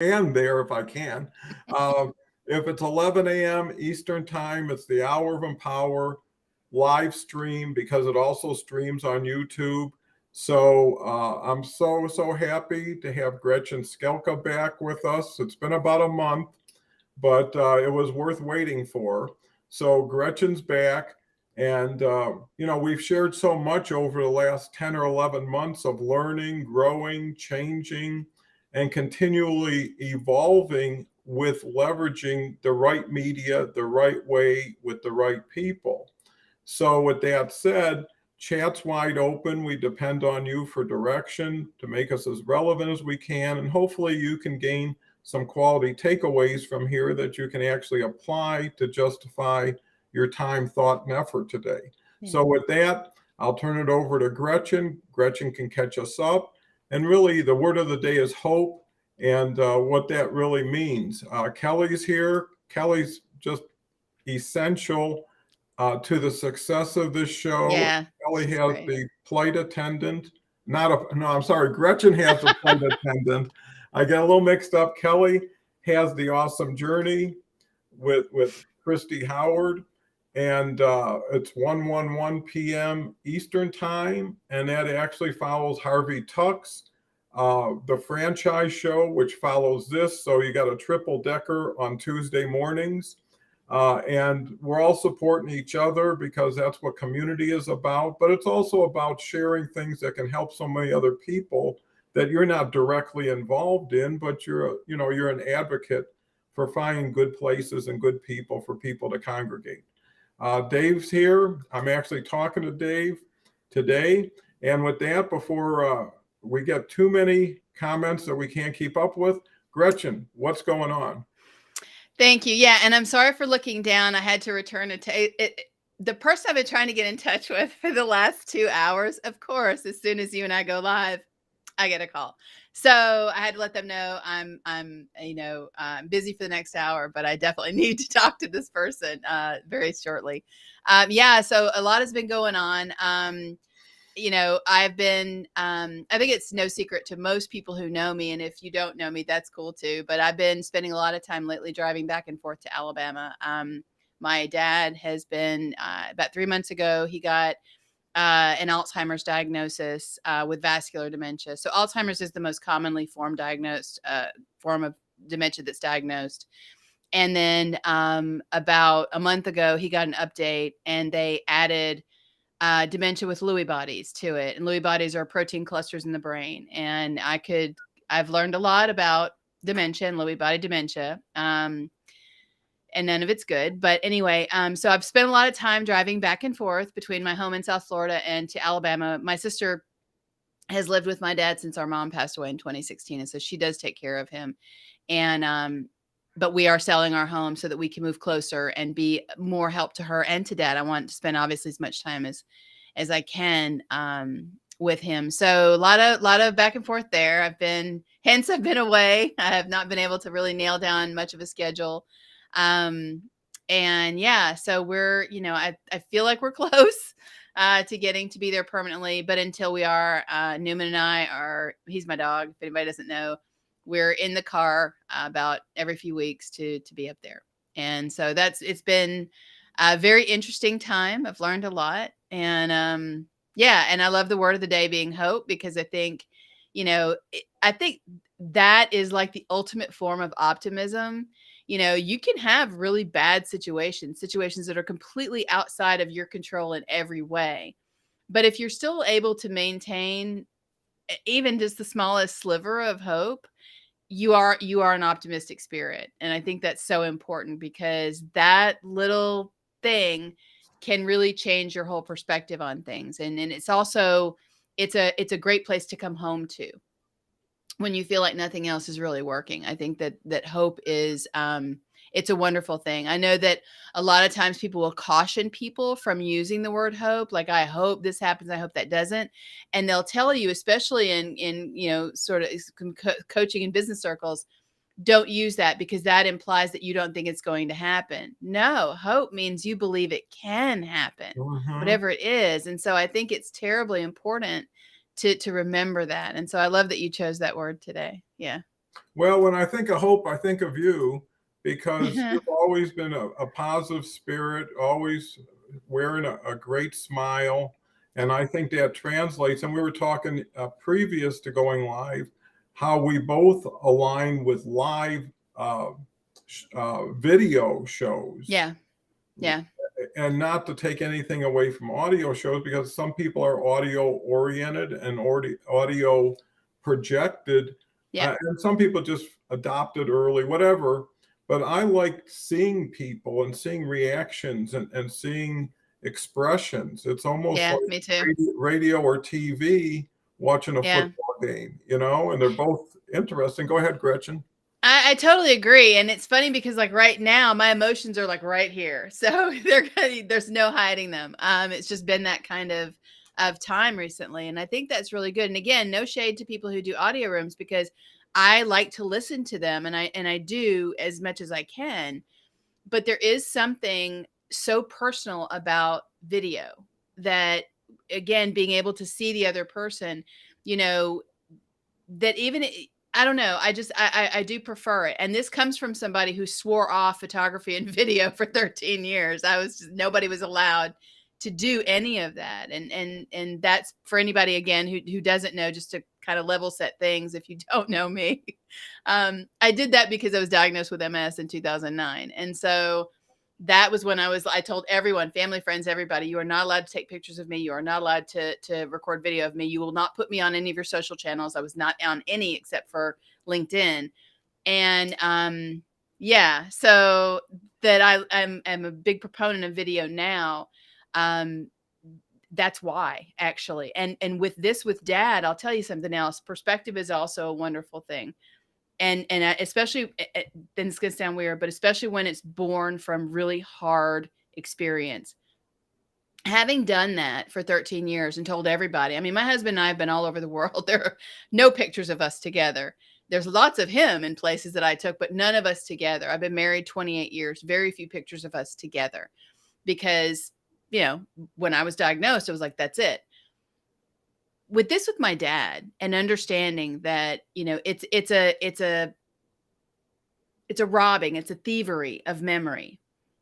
and there if I can. If it's 11 a.m. Eastern time, it's the Hour of Empower live stream because it also streams on YouTube. So I'm so happy to have Gretchen Skelka back with us. It's been about a month, but it was worth waiting for. So Gretchen's back. And, we've shared so much over the last 10 or 11 months of learning, growing, changing, and continually evolving with leveraging the right media the right way with the right people. So, with that said, chat's wide open. We depend on you for direction to make us as relevant as we can. And hopefully, you can gain some quality takeaways from here that you can actually apply to justify your time, thought, and effort today. Yeah. So, with that, I'll turn it over to Gretchen. Gretchen can catch us up. And really, the word of the day is hope and what that really means. Kelly's here. Kelly's just essential to the success of this show. Yeah, Kelly she's has great. the flight attendant, not a, no, I'm sorry, Gretchen has the flight attendant. I get a little mixed up. Kelly has the awesome journey with Christy Howard, and it's 1:11 p.m. Eastern time, and that actually follows Harvey Tuck's the franchise show, which follows this. So you got a triple decker on Tuesday mornings. And we're all supporting each other because that's what community is about. But it's also about sharing things that can help so many other people that you're not directly involved in, but you're an advocate for finding good places and good people for people to congregate. Dave's here. I'm actually talking to Dave today. And with that, before we get too many comments that we can't keep up with, Gretchen, what's going on? Thank you. Yeah, and I'm sorry for looking down. I had to return the person I've been trying to get in touch with for the last 2 hours. Of course, as soon as you and I go live, I get a call. So I had to let them know I'm busy for the next hour, but I definitely need to talk to this person very shortly. Yeah, so a lot has been going on. I've been, I think it's no secret to most people who know me. And if you don't know me, that's cool too. But I've been spending a lot of time lately driving back and forth to Alabama. My dad has been, about 3 months ago, he got an Alzheimer's diagnosis with vascular dementia. So Alzheimer's is the most commonly diagnosed form of dementia that's diagnosed. And then about a month ago, he got an update and they added dementia with Lewy bodies to it. And Lewy bodies are protein clusters in the brain. And I've learned a lot about dementia and Lewy body dementia. And none of it's good. But anyway, so I've spent a lot of time driving back and forth between my home in South Florida and to Alabama. My sister has lived with my dad since our mom passed away in 2016. And so she does take care of him. And, but we are selling our home so that we can move closer and be more help to her and to dad. I want to spend obviously as much time as I can with him. So a lot of back and forth there. I've been away. I have not been able to really nail down much of a schedule. And yeah, so we're, I feel like we're close to getting to be there permanently. But until we are, Newman and I he's my dog. If anybody doesn't know, we're in the car about every few weeks to be up there. And so it's been a very interesting time. I've learned a lot. And yeah, and I love the word of the day being hope, because I think, I think that is like the ultimate form of optimism. You can have really bad situations that are completely outside of your control in every way. But if you're still able to maintain even just the smallest sliver of hope, you are an optimistic spirit. And I think that's so important, because that little thing can really change your whole perspective on things. And it's also, it's a great place to come home to when you feel like nothing else is really working. I think that hope is, it's a wonderful thing. I know that a lot of times people will caution people from using the word hope. Like, I hope this happens, I hope that doesn't. And they'll tell you, especially in sort of coaching in business circles, don't use that because that implies that you don't think it's going to happen. No, hope means you believe it can happen, whatever it is. And so I think it's terribly important to remember that. And so I love that you chose that word today. Yeah. Well, when I think of hope, I think of you because you've always been a positive spirit, always wearing a great smile. And I think that translates. And we were talking previous to going live, how we both align with live video shows. Yeah. Yeah. And not to take anything away from audio shows, because some people are audio oriented and audio projected. Yeah. And some people just adopted early, whatever. But I like seeing people and seeing reactions and seeing expressions. It's almost Yeah, like me too. radio or TV watching a Yeah. football game, and they're both interesting. Go ahead, Gretchen. I totally agree. And it's funny because like right now my emotions are like right here. So there's no hiding them. It's just been that kind of time recently. And I think that's really good. And again, no shade to people who do audio rooms, because I like to listen to them and I do as much as I can. But there is something so personal about video that, again, being able to see the other person, that even I don't know. I do prefer it. And this comes from somebody who swore off photography and video for 13 years. Nobody was allowed to do any of that. And that's for anybody, again, who doesn't know, just to kind of level set things. If you don't know me, I did that because I was diagnosed with MS in 2009. And so that was when I told everyone, family, friends, everybody, you are not allowed to take pictures of me. You are not allowed to record video of me. You will not put me on any of your social channels. I was not on any except for LinkedIn. And yeah, so that I'm a big proponent of video now. That's why, actually. And with Dad, I'll tell you something else. Perspective is also a wonderful thing. And especially, then it's going to sound weird, but especially when it's born from really hard experience. Having done that for 13 years and told everybody, I mean, my husband and I have been all over the world. There are no pictures of us together. There's lots of him in places that I took, but none of us together. I've been married 28 years, very few pictures of us together, because, when I was diagnosed, it was like, that's it. With my dad, and understanding that, it's a robbing, it's a thievery of memory.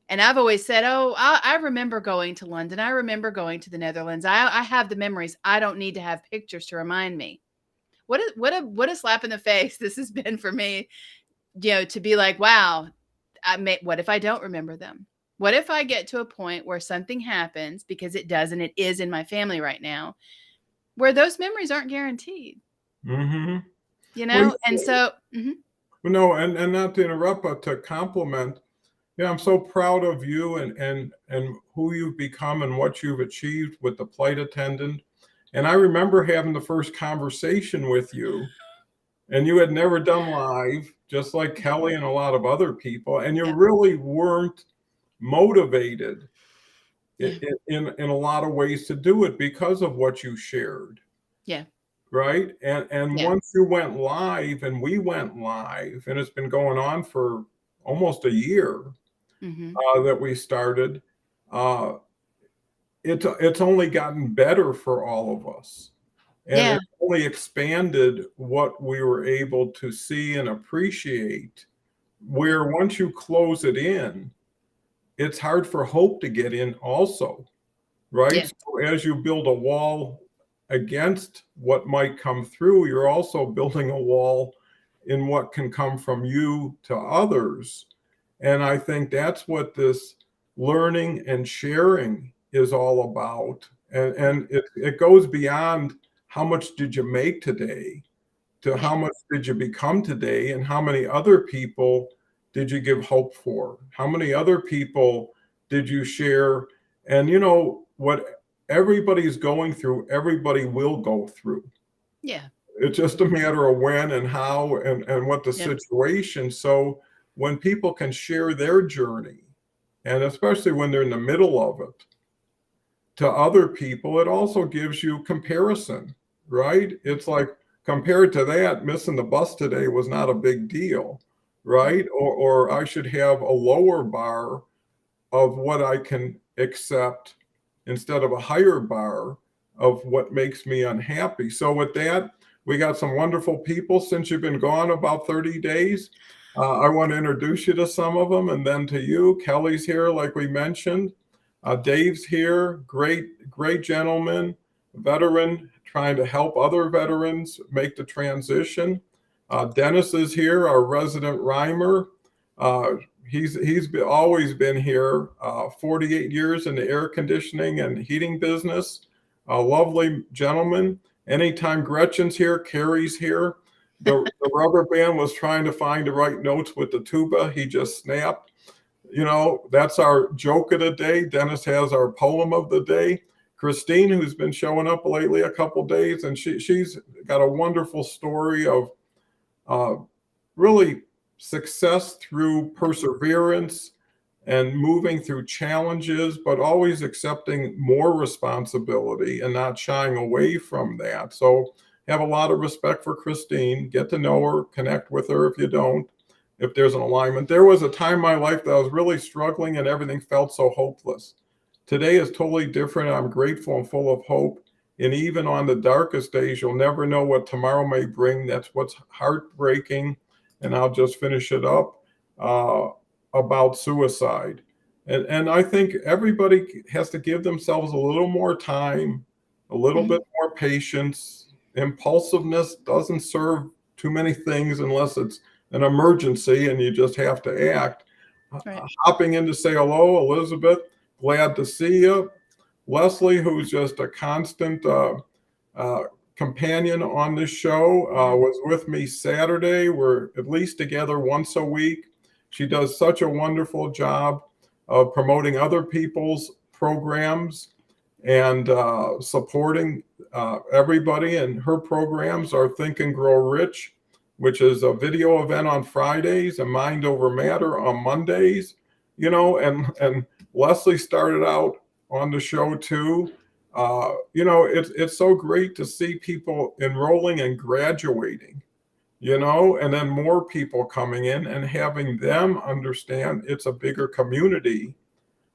And I've always said, I remember going to London. I remember going to the Netherlands. I have the memories. I don't need to have pictures to remind me. What a slap in the face this has been for me, to be like, wow, what if I don't remember them? What if I get to a point where something happens, because it does, and it is in my family right now, where those memories aren't guaranteed, Mm-hmm. And so, No, and not to interrupt, but to compliment. I'm so proud of you and who you've become and what you've achieved with the flight attendant. And I remember having the first conversation with you, and you had never done live, just like Kelly and a lot of other people, and you really weren't motivated in a lot of ways to do it because of what you shared. Yeah. Right. And once you went live and we went live, and it's been going on for almost a year that we started, it's only gotten better for all of us. And it's only expanded what we were able to see and appreciate, where once you close it in, it's hard for hope to get in also. Right. Yeah. So as you build a wall against what might come through, you're also building a wall in what can come from you to others. And I think that's what this learning and sharing is all about. And it goes beyond how much did you make today to how much did you become today, and how many other people did you give hope for? How many other people did you share? And what everybody's going through, everybody will go through. Yeah. It's just a matter of when and how and what the situation. So when people can share their journey, and especially when they're in the middle of it, to other people, it also gives you comparison, right? It's like, compared to that, missing the bus today was not a big deal, right? Or I should have a lower bar of what I can accept instead of a higher bar of what makes me unhappy. So with that, We got some wonderful people since you've been gone about 30 days. I want to introduce you to some of them and then to you. Kelly's here, like we mentioned. Dave's here, great gentleman, veteran, trying to help other veterans make the transition. Dennis is here, our resident rhymer. Always been here, 48 years in the air conditioning and heating business. A lovely gentleman. Anytime Gretchen's here, Carrie's here. The rubber band was trying to find the right notes with the tuba. He just snapped. You know, that's our joke of the day. Dennis has our poem of the day. Christine, who's been showing up lately a couple days, and she's got a wonderful story of really success through perseverance and moving through challenges, but always accepting more responsibility and not shying away from that. So have a lot of respect for Christine. Get to know her, connect with her if you don't, if there's an alignment. There was a time in my life that I was really struggling and everything felt so hopeless. Today is totally different. I'm grateful and full of hope. And even on the darkest days, you'll never know what tomorrow may bring. That's what's heartbreaking. And I'll just finish it up about suicide. And I think everybody has to give themselves a little more time, a little bit more patience. Impulsiveness doesn't serve too many things unless it's an emergency and you just have to act. Right. Hopping in to say hello, Elizabeth, glad to see you. Leslie, who's just a constant companion on this show, was with me Saturday. We're at least together once a week. She does such a wonderful job of promoting other people's programs and supporting everybody. And her programs are Think and Grow Rich, which is a video event on Fridays, and Mind Over Matter on Mondays. You know, and Leslie started out on the show too. You know, it's so great to see people enrolling and graduating, you know, and then more people coming in and having them understand it's a bigger community.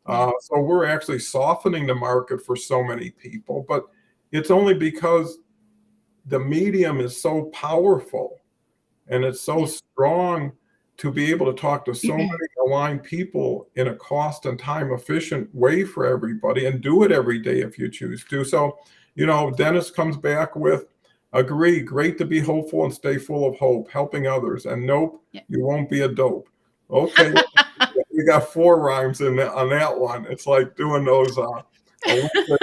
So we're actually softening the market for so many people, but it's only because the medium is so powerful and it's so strong to be able to talk to so many aligned people in a cost and time efficient way for everybody, and do it every day if you choose to. So, you know, Dennis comes back with, agree, great to be hopeful and stay full of hope, helping others, and nope, you won't be a dope. Okay, we got 4 rhymes on that one. It's like doing those Olympic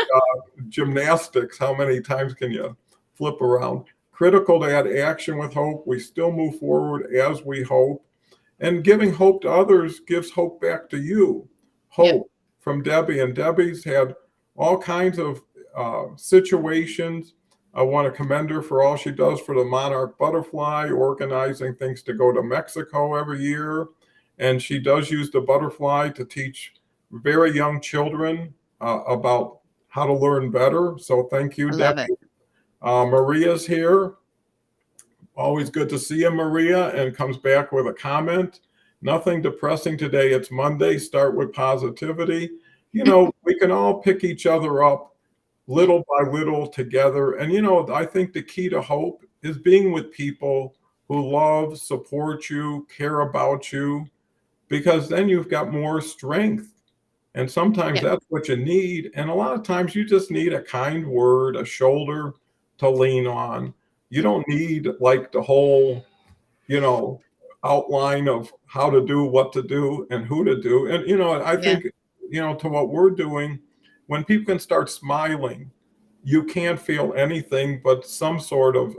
gymnastics. How many times can you flip around? Critical to add action with hope. We still move forward as we hope. And giving hope to others gives hope back to you. Hope from Debbie. And Debbie's had all kinds of situations. I want to commend her for all she does for the monarch butterfly, organizing things to go to Mexico every year. And she does use the butterfly to teach very young children about how to learn better. So thank you, Debbie. Maria's here. Always good to see you, Maria, and comes back with a comment. Nothing depressing today. It's Monday. Start with positivity. You know, we can all pick each other up little by little together. And, you know, I think the key to hope is being with people who love, support you, care about you, because then you've got more strength. And sometimes that's what you need. And a lot of times you just need a kind word, a shoulder to lean on. You don't need like the whole, you know, outline of how to do, what to do, and who to do. And, you know, I think, you know, to what we're doing, when people can start smiling, you can't feel anything but some sort of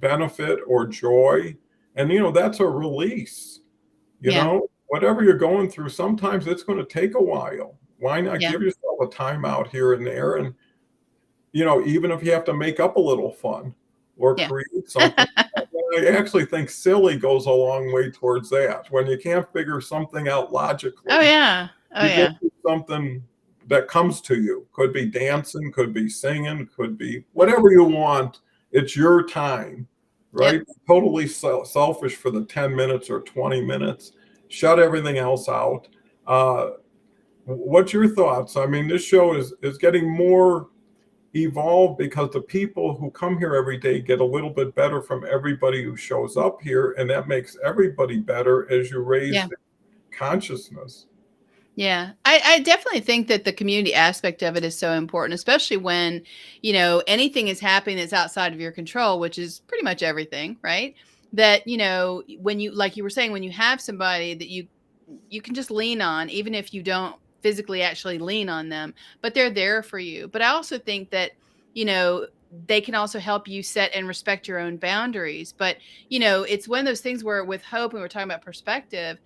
benefit or joy. And, you know, that's a release. You know, whatever you're going through, sometimes it's going to take a while. Why not give yourself a time out here and there? And, you know, even if you have to make up a little fun or create something. I actually think silly goes a long way towards that. When you can't figure something out logically. You do something that comes to you. Could be dancing, could be singing, could be whatever you want. It's your time, right? Totally selfish for the 10 minutes or 20 minutes. Shut everything else out. What's your thoughts? I mean, this show is getting more evolve because the people who come here every day get a little bit better from everybody who shows up here, and that makes everybody better as you raise Yeah. the consciousness. Yeah, I definitely think that the community aspect of it is so important, especially when, anything is happening that's outside of your control, which is pretty much everything, right? That, when you, like you were saying, when you have somebody that you can just lean on, even if you don't physically actually lean on them, but they're there for you. But I also think that, they can also help you set and respect your own boundaries. But, it's one of those things where with hope, and we're talking about perspective,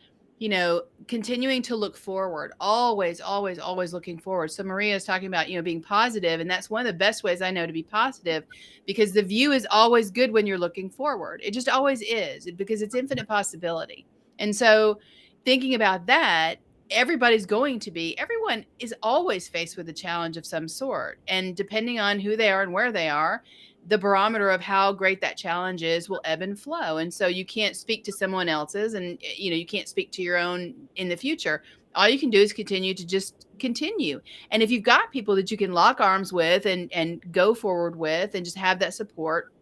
continuing to look forward, always, always, always looking forward. So Maria is talking about, being positive, and that's one of the best ways I know to be positive, because the view is always good when you're looking forward. It just always is, because it's infinite possibility. And so thinking about that, everyone is always faced with a challenge of some sort. And depending on who they are and where they are, the barometer of how great that challenge is will ebb and flow. And so you can't speak to someone else's, and you can't speak to your own in the future. All you can do is continue to just continue. And if you've got people that you can lock arms with and go forward with and just have that support,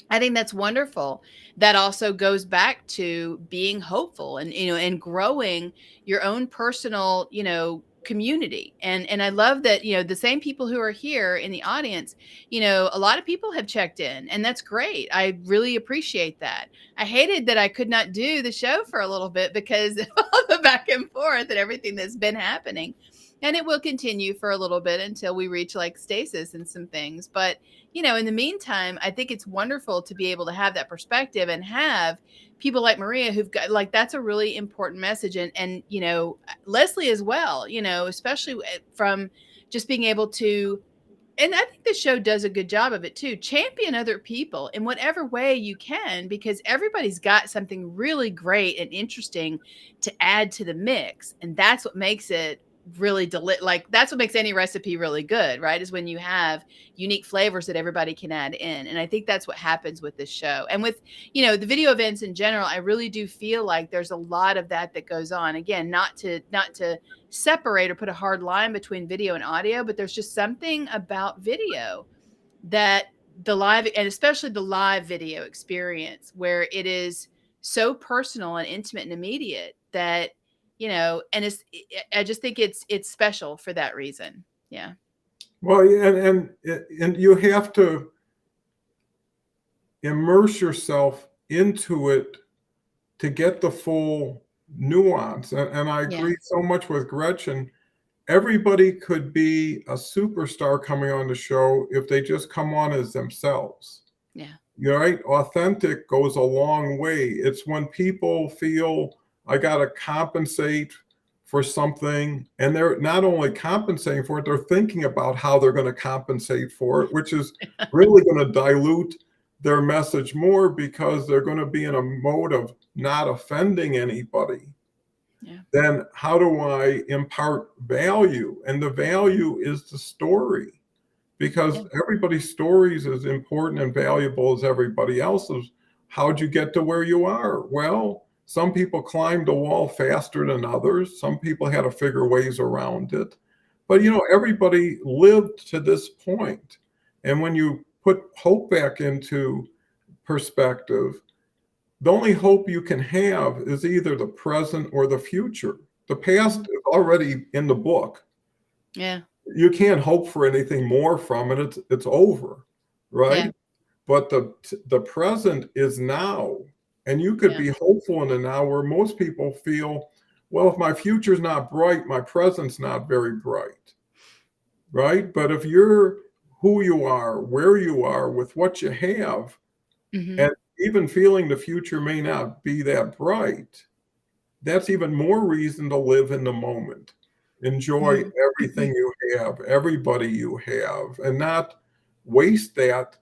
I think that's wonderful. That also goes back to being hopeful and growing your own personal, community. And I love that, the same people who are here in the audience, a lot of people have checked in, and that's great. I really appreciate that. I hated that I could not do the show for a little bit because of all the back and forth and everything that's been happening. And it will continue for a little bit until we reach like stasis and some things. But, in the meantime, I think it's wonderful to be able to have that perspective and have people like Maria who've got, like, that's a really important message. And Leslie as well, especially from just being able to, and I think the show does a good job of it too, champion other people in whatever way you can, because everybody's got something really great and interesting to add to the mix. And that's what makes it really that's what makes any recipe really good, right? Is when you have unique flavors that everybody can add in. And I think that's what happens with this show. And with, the video events in general, I really do feel like there's a lot of that goes on. Again, not to separate or put a hard line between video and audio, but there's just something about video that the live, and especially the live video experience, where it is so personal and intimate and immediate that, and I just think it's special for that reason. Yeah. Well, and you have to immerse yourself into it to get the full nuance. And I agree so much with Gretchen. Everybody could be a superstar coming on the show if they just come on as themselves. Yeah. You're right. Authentic goes a long way. It's when people feel I got to compensate for something, and they're not only compensating for it, they're thinking about how they're going to compensate for it, which is really going to dilute their message more, because they're going to be in a mode of not offending anybody. Yeah. Then how do I impart value? And the value is the story, because everybody's story is as important and valuable as everybody else's. How'd you get to where you are? Well, some people climbed a wall faster than others. Some people had to figure ways around it. But, everybody lived to this point. And when you put hope back into perspective, the only hope you can have is either the present or the future. The past is already in the book. Yeah. You can't hope for anything more from it. It's over, right? Yeah. But the present is now. And you could be hopeful in the now, where most people feel, well, if my future's not bright, my present's not very bright, right? But if you're who you are, where you are, with what you have, and even feeling the future may not be that bright, that's even more reason to live in the moment. Enjoy everything you have, everybody you have, and not waste that.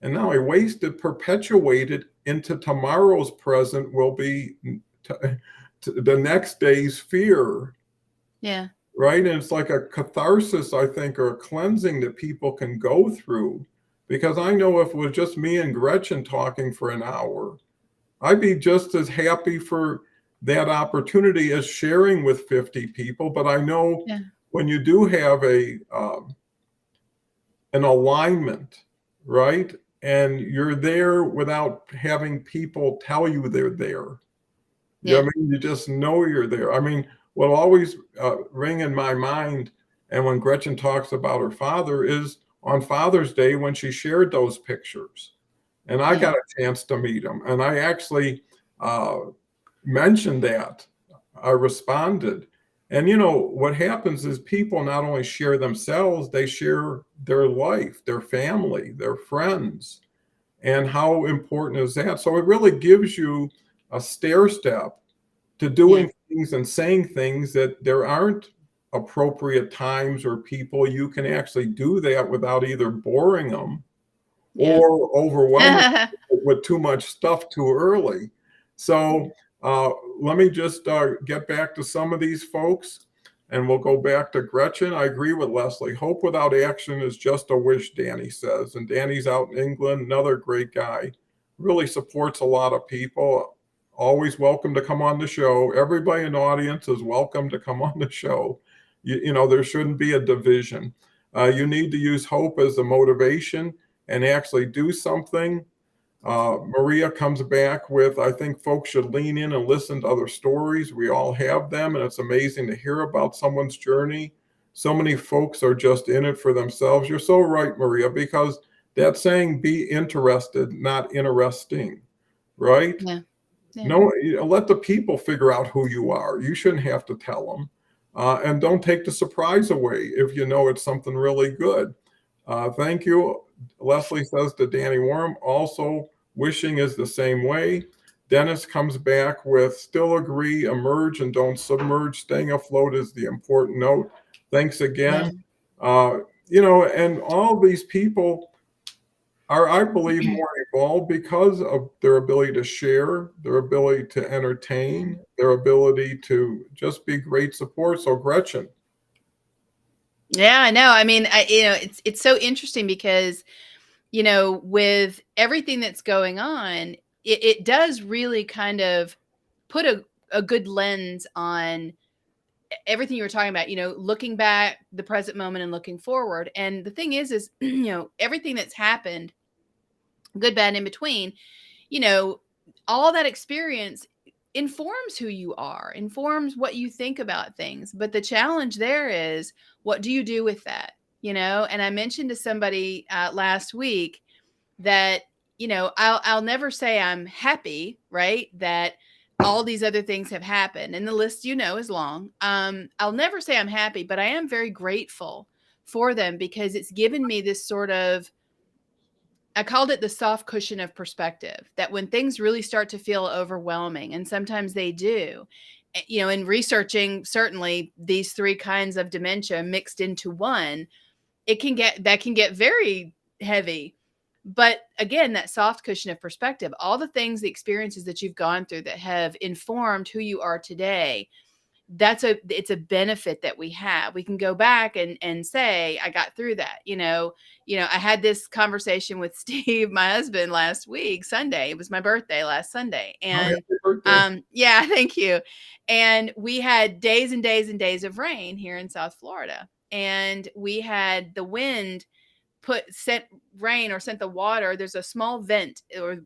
And not only waste it, perpetuate it into tomorrow's present will be the next day's fear. Yeah. Right. And it's like a catharsis, I think, or a cleansing that people can go through. Because I know if it was just me and Gretchen talking for an hour, I'd be just as happy for that opportunity as sharing with 50 people. But I know when you do have an alignment, right? And you're there without having people tell you they're there. You know Yeah. what I mean? You just know you're there. I mean, what always ring in my mind, and when Gretchen talks about her father, is on Father's Day when she shared those pictures. And I Yeah. got a chance to meet him. And I actually uh, mentioned that. I responded. And you know, what happens is people not only share themselves, they share their life, their family, their friends. And how important is that? So it really gives you a stair step to Yeah. doing things and saying things that there aren't appropriate times or people. You can actually do that without either boring them Yeah. or overwhelming with too much stuff too early. So let me just get back to some of these folks, and we'll go back to Gretchen. I agree with Leslie. Hope without action is just a wish, Danny says. And Danny's out in England, another great guy. Really supports a lot of people. Always welcome to come on the show. Everybody in the audience is welcome to come on the show. You know, there shouldn't be a division. You need to use hope as a motivation and actually do something. Maria comes back with, I think folks should lean in and listen to other stories. We all have them, and it's amazing to hear about someone's journey. So many folks are just in it for themselves. You're so right, Maria, because that saying, be interested, not interesting, right? Yeah. Yeah. No, let the people figure out who you are. You shouldn't have to tell them. And don't take the surprise away if you know it's something really good. Thank you. Leslie says to Danny Worm, also wishing is the same way. Dennis comes back with still agree, emerge and don't submerge. Staying afloat is the important note. Thanks Yeah. again. Uh, you know, and all these people are, I believe, more evolved because of their ability to share, their ability to entertain, their ability to just be great support. So, Gretchen. Yeah, I know. I mean, it's so interesting because, with everything that's going on, it does really kind of put a good lens on everything you were talking about, looking back, the present moment, and looking forward. And the thing is, everything that's happened, good, bad, in between, you know, all that experience informs who you are, informs what you think about things. But the challenge there is, what do you do with that? And I mentioned to somebody last week that, I'll never say I'm happy, right? That all these other things have happened. And the list, is long. I'll never say I'm happy, but I am very grateful for them because it's given me this sort of, I called it the soft cushion of perspective, that when things really start to feel overwhelming, and sometimes they do, in researching certainly these three kinds of dementia mixed into one, that can get very heavy. But again, that soft cushion of perspective, all the things, the experiences that you've gone through that have informed who you are today, it's a benefit that we have. We can go back and say, I got through that. I had this conversation with Steve, my husband, last week, Sunday. It was my birthday last Sunday. Oh, And happy birthday. yeah, thank you. And we had days and days and days of rain here in South Florida. And we had the wind sent rain or sent the water. There's a small vent, or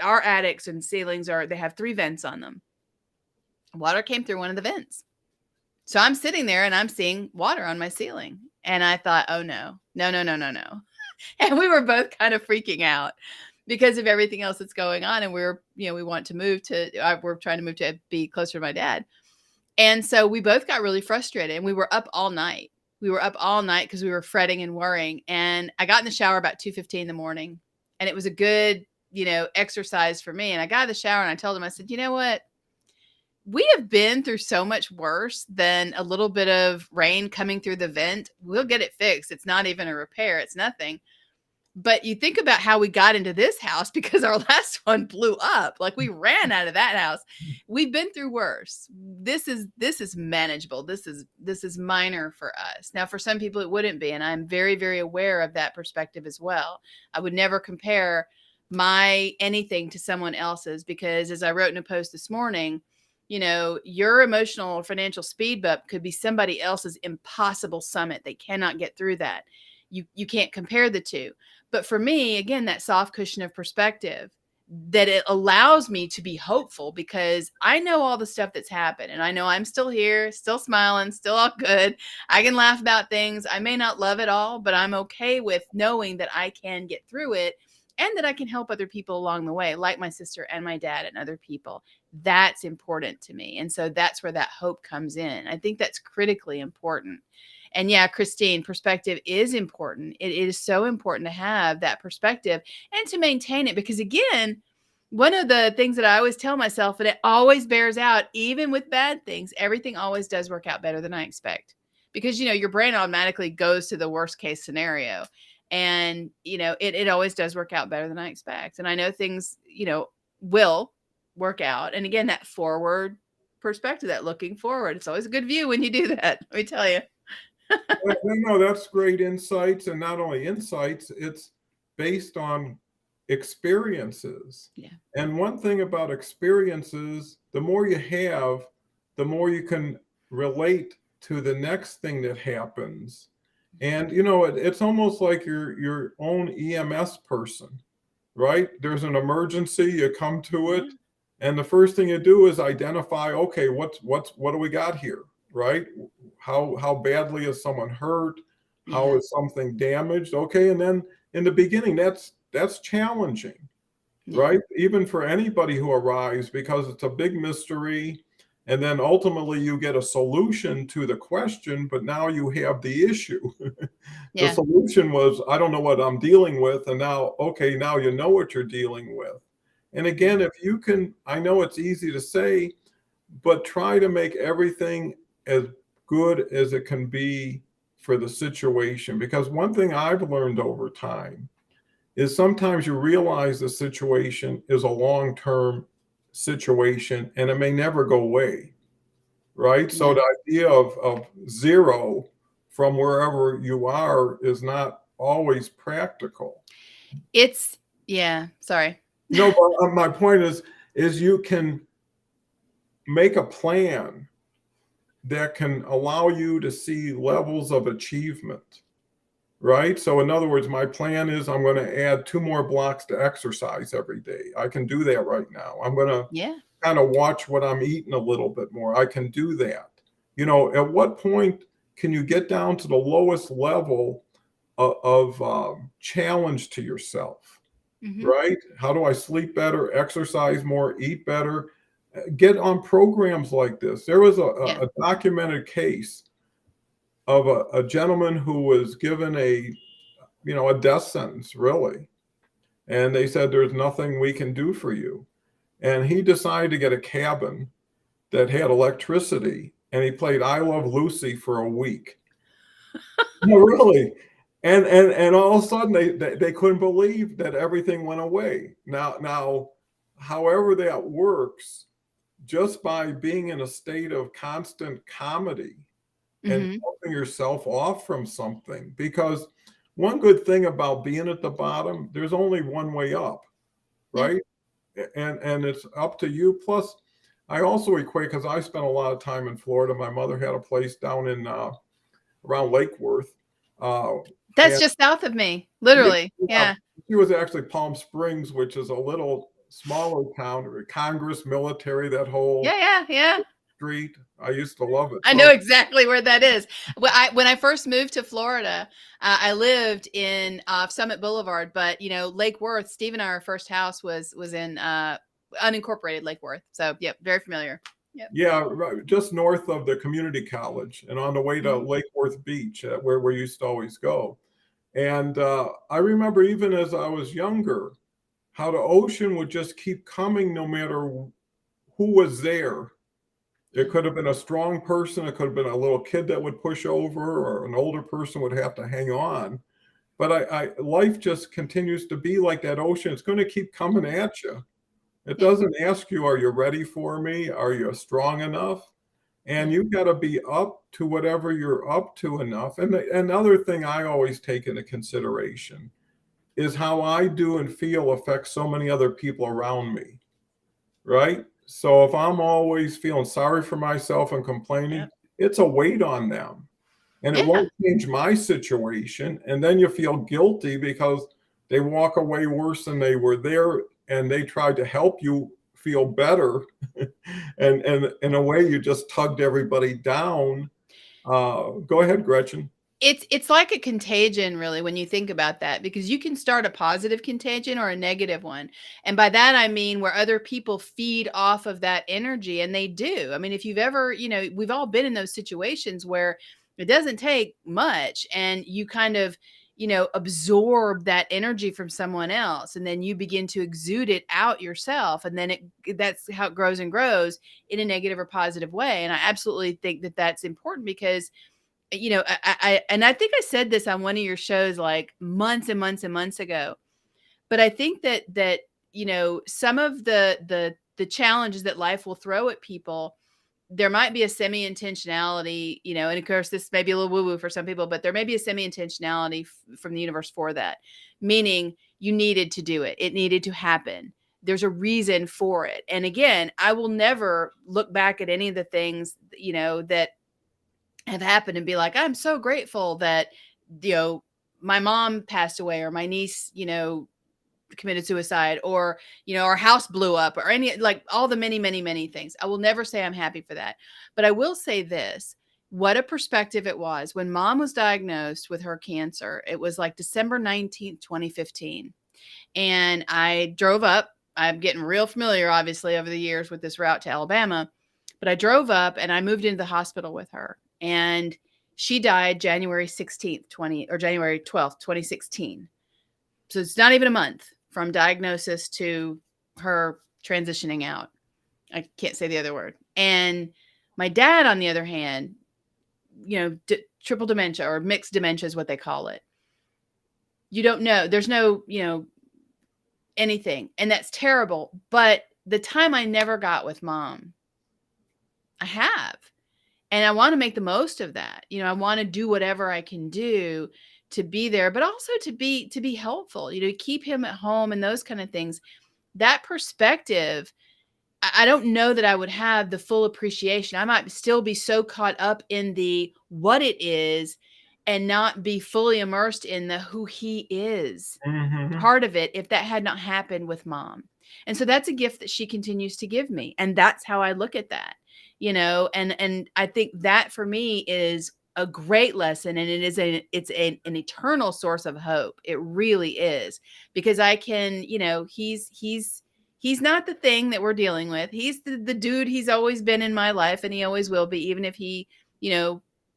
our attics and ceilings they have 3 vents on them. Water came through one of the vents. So I'm sitting there and I'm seeing water on my ceiling. And I thought, oh no, no, no, no, no, no. And we were both kind of freaking out because of everything else that's going on. And we want to move we're trying to move to be closer to my dad. And so we both got really frustrated and we were up all night. We were up all night because we were fretting and worrying. And I got in the shower about 2:15 in the morning, and it was a good, exercise for me. And I got in the shower and I told him, I said, you know what? We have been through so much worse than a little bit of rain coming through the vent. We'll get it fixed. It's not even a repair. It's nothing. But you think about how we got into this house because our last one blew up. Like, we ran out of that house. We've been through worse. This is manageable. This is minor for us. Now, for some people it wouldn't be, and I'm very, very aware of that perspective as well. I would never compare my anything to someone else's, because as I wrote in a post this morning, your emotional or financial speed bump could be somebody else's impossible summit. They cannot get through that. you can't compare the two. But for me, again, that soft cushion of perspective, that it allows me to be hopeful because I know all the stuff that's happened and I know I'm still here, still smiling, still all good. I can laugh about things. I may not love it all, but I'm okay with knowing that I can get through it and that I can help other people along the way, like my sister and my dad and other people. That's important to me. And so that's where that hope comes in. I think that's critically important. And yeah, Christine, perspective is important. It is so important to have that perspective and to maintain it because, again, one of the things that I always tell myself, and it always bears out, even with bad things, everything always does work out better than I expect because, your brain automatically goes to the worst case scenario. And, it always does work out better than I expect. And I know things, will work out. And again, that forward perspective, that looking forward, it's always a good view when you do that. Let me tell you. No, that's great insights, and not only insights, it's based on experiences. Yeah. And one thing about experiences, the more you have, the more you can relate to the next thing that happens. And it's almost like your own EMS person, right? There's an emergency, you come to it, and the first thing you do is identify, okay, what do we got here? Right? How badly is someone hurt? How is something damaged? Okay, and then in the beginning, that's challenging, right? Even for anybody who arrives, because it's a big mystery, and then ultimately you get a solution to the question, but now you have the issue. The solution was, I don't know what I'm dealing with, and now you know what you're dealing with. And again, if you can, I know it's easy to say, but try to make everything as good as it can be for the situation. Because one thing I've learned over time is sometimes you realize the situation is a long-term situation and it may never go away, right? So the idea of zero from wherever you are is not always practical. Sorry. No, but my point is you can make a plan that can allow you to see levels of achievement, right? So in other words, my plan is I'm going to add 2 more blocks to exercise every day. I can do that right now. I'm going to kind of watch what I'm eating a little bit more. I can do that. At what point can you get down to the lowest level of challenge to yourself, right? How do I sleep better, exercise more, eat better? Get on programs like this. There was a documented case of a gentleman who was given a death sentence, really. And they said, there's nothing we can do for you. And he decided to get a cabin that had electricity, and he played I Love Lucy for a week. No, really. And all of a sudden they couldn't believe that everything went away. Now, however that works, just by being in a state of constant comedy and helping yourself off from something. Because one good thing about being at the bottom, there's only one way up, right? And it's up to you. Plus, I also equate, because I spent a lot of time in Florida. My mother had a place down in around Lake Worth. That's just south of me, literally. Yeah. She was actually Palm Springs, which is a little smaller town, Congress, military, that whole street. I used to love it. I know exactly where that is. When I first moved to Florida, I lived in Summit Boulevard, but Lake Worth, Steve and I, our first house was in unincorporated Lake Worth. So very familiar. Yep. Yeah, right, just north of the community college and on the way to Lake Worth Beach, where we used to always go. And I remember even as I was younger, how the ocean would just keep coming no matter who was there. It could have been a strong person. It could have been a little kid that would push over, or an older person would have to hang on. But life just continues to be like that ocean. It's going to keep coming at you. It doesn't ask you, are you ready for me? Are you strong enough? And you've got to be up to whatever you're up to enough. And another thing I always take into consideration is how I do and feel affects so many other people around me, right? So if I'm always feeling sorry for myself and complaining, it's a weight on them. and it Yeah. won't change my situation. And then you feel guilty because they walk away worse than they were there, and they tried to help you feel better. And in a way, you just tugged everybody down. Go ahead, Gretchen. It's like a contagion, really, when you think about that, because you can start a positive contagion or a negative one. And by that I mean where other people feed off of that energy, and they do. I mean, if you've ever, we've all been in those situations where it doesn't take much and you kind of, absorb that energy from someone else, and then you begin to exude it out yourself, and then that's how it grows and grows in a negative or positive way. And I absolutely think that that's important because and I think I said this on one of your shows like months and months and months ago, but I think that some of the challenges that life will throw at people, there might be a semi-intentionality, and of course this may be a little woo-woo for some people, but there may be a semi-intentionality from the universe for that, meaning you needed to do it. It needed to happen. There's a reason for it. And again, I will never look back at any of the things, that have happened and be like, I'm so grateful that, my mom passed away, or my niece, committed suicide, or, our house blew up, or any, like all the many, many, many things. I will never say I'm happy for that. But I will say this, what a perspective it was when mom was diagnosed with her cancer. It was like December 19th, 2015. And I drove up. I'm getting real familiar, obviously, over the years with this route to Alabama. But I drove up and I moved into the hospital with her. And she died January 16th, January 12th, 2016. So it's not even a month from diagnosis to her transitioning out. I can't say the other word. And my dad, on the other hand, triple dementia or mixed dementia is what they call it. You don't know. There's no, anything. And that's terrible. But the time I never got with mom, I have. And I want to make the most of that. I want to do whatever I can do to be there, but also to be helpful, keep him at home and those kind of things. That perspective, I don't know that I would have the full appreciation. I might still be so caught up in the what it is and not be fully immersed in the who he is Mm-hmm. part of it if that had not happened with mom. And so that's a gift that she continues to give me. And that's how I look at that, and I think that for me is a great lesson. And it's an eternal source of hope. It really is, because I can, he's not the thing that we're dealing with. He's the dude he's always been in my life, and he always will be, even if he,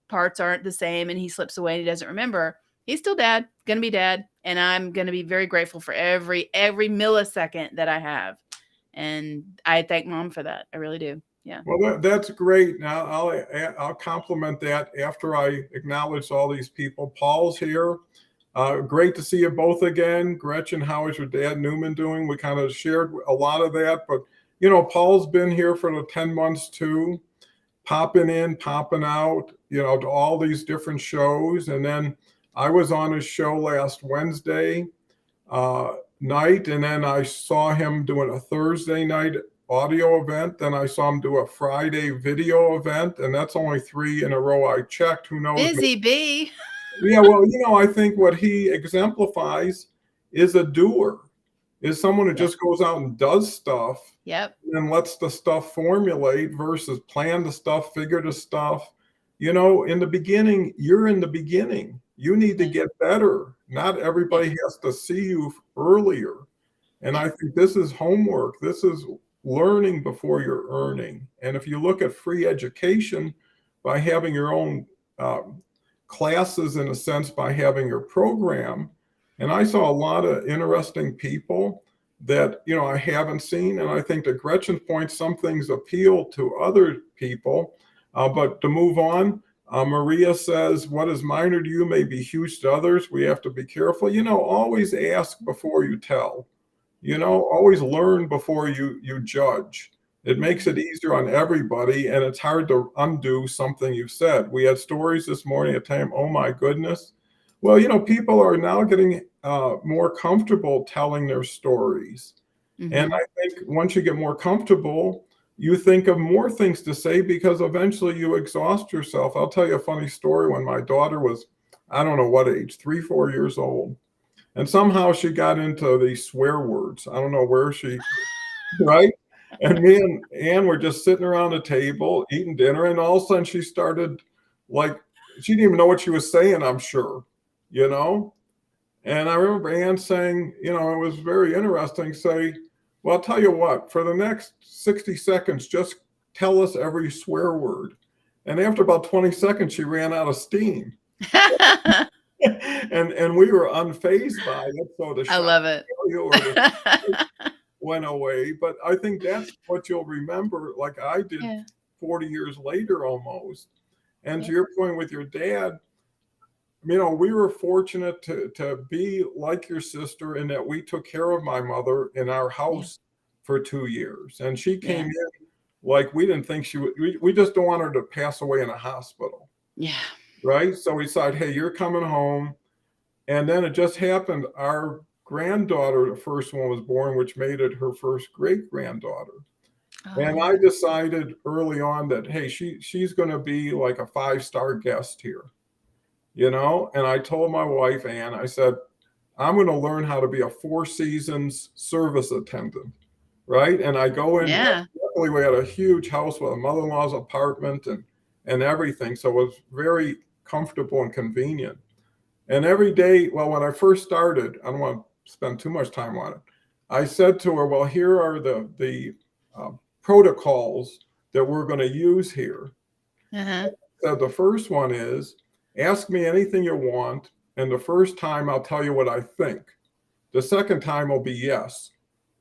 parts aren't the same and he slips away and he doesn't remember. He's still dad, gonna be dad, and I'm gonna be very grateful for every millisecond that I have. And I thank mom for that. I really do. Yeah. Well, that's great. Now I'll compliment that after I acknowledge all these people. Paul's here. Great to see you both again. Gretchen, how is your dad Newman doing? We kind of shared a lot of that, but Paul's been here for the 10 months too, popping in, popping out, to all these different shows. And then I was on his show last Wednesday night, and then I saw him doing a Thursday night audio event. Then I saw him do a Friday video event, and that's only 3 in a row I checked. Who knows? Busy bee. Yeah, well, I think what he exemplifies is a doer, is someone who just goes out and does stuff. Yep. And lets the stuff formulate versus plan the stuff, figure the stuff. In the beginning, you're in the beginning. You need to get better. Not everybody has to see you earlier. And I think this is homework. This is learning before you're earning. And if you look at free education by having your own classes, in a sense, by having your program, and I saw a lot of interesting people that I haven't seen. And I think to Gretchen's point, some things appeal to other people. But to move on, Maria says, what is minor to you may be huge to others. We have to be careful. Always ask before you tell. Always learn before you judge. It makes it easier on everybody, and it's hard to undo something you've said. We had stories this morning at time, oh my goodness. Well, people are now getting more comfortable telling their stories. Mm-hmm. And I think once you get more comfortable, you think of more things to say because eventually you exhaust yourself. I'll tell you a funny story. When my daughter was, I don't know what age, 3, 4 years old, and somehow she got into these swear words. I don't know where she, right? And me and Ann were just sitting around the table eating dinner, and all of a sudden she started, like, she didn't even know what she was saying, I'm sure, you know? And I remember Ann saying, it was very interesting, say, well, I'll tell you what, for the next 60 seconds, just tell us every swear word. And after about 20 seconds, she ran out of steam. and we were unfazed by it. So the I shock love it. value or the went away. But I think that's what you'll remember, like I did Yeah. 40 years later almost. And to Yeah. your point with your dad, we were fortunate to be like your sister in that we took care of my mother in our house for 2 years. And she came in like we didn't think she would, we just don't want her to pass away in a hospital. Yeah. Right. So we decided, hey, you're coming home. And then it just happened. Our granddaughter, the first one, was born, which made it her first great granddaughter. And I decided early on that, hey, she's going to be like a 5-star guest here, And I told my wife, Ann, I said, I'm going to learn how to be a 4 Seasons service attendant, right? And I go in. Yeah. Luckily, we had a huge house with a mother-in-law's apartment and everything, so it was very comfortable and convenient. And every day, well, when I first started, I don't want to spend too much time on it. I said to her, well, here are the protocols that we're going to use here. So the first one is, ask me anything you want, and the first time I'll tell you what I think. The second time will be yes,